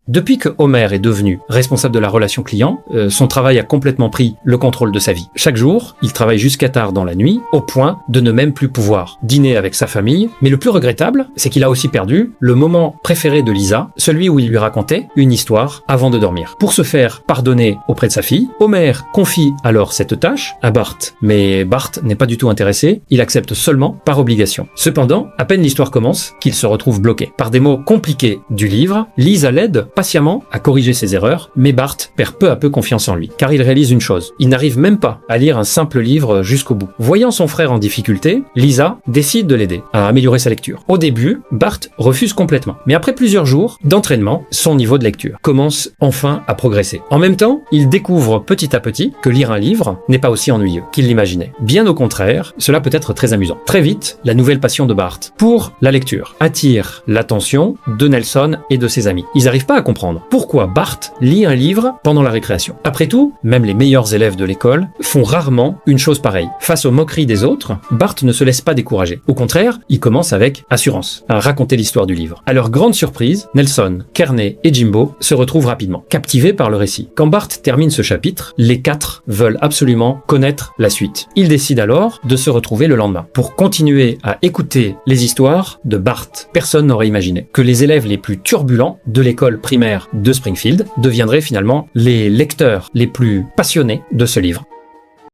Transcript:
Depuis que Homer est devenu responsable de la relation client, son travail a complètement pris le contrôle de sa vie. Chaque jour, il travaille jusqu'à tard dans la nuit, au point de ne même plus pouvoir dîner avec sa famille. Mais le plus regrettable, c'est qu'il a aussi perdu le moment préféré de Lisa, celui où il lui racontait une histoire avant de dormir. Pour se faire pardonner auprès de sa fille, Homer confie alors cette tâche à Bart. Mais Bart n'est pas du tout intéressé, il accepte seulement par obligation. Cependant, à peine l'histoire commence qu'il se retrouve bloqué. Par des mots compliqués du livre, Lisa l'aide patiemment à corriger ses erreurs, mais Bart perd peu à peu confiance en lui, car il réalise une chose, il n'arrive même pas à lire un simple livre jusqu'au bout. Voyant son frère en difficulté, Lisa décide de l'aider à améliorer sa lecture. Au début, Bart refuse complètement, mais après plusieurs jours d'entraînement, son niveau de lecture commence enfin à progresser. En même temps, il découvre petit à petit que lire un livre n'est pas aussi ennuyeux qu'il l'imaginait. Bien au contraire, cela peut être très amusant. Très vite, la nouvelle passion de Bart pour la lecture attire l'attention de Nelson et de ses amis. Ils n'arrivent pas à comprendre pourquoi Bart lit un livre pendant la récréation. Après tout, même les meilleurs élèves de l'école font rarement une chose pareille. Face aux moqueries des autres, Bart ne se laisse pas décourager. Au contraire, il commence avec assurance à raconter l'histoire du livre. À leur grande surprise, Nelson, Kearney et Jimbo se retrouvent rapidement, captivés par le récit. Quand Bart termine ce chapitre, les quatre veulent absolument connaître la suite. Ils décident alors de se retrouver le lendemain pour continuer à écouter les histoires de Bart. Personne n'aurait imaginé que les élèves les plus turbulents de l'école primaire de Springfield deviendraient finalement les lecteurs les plus passionnés de ce livre.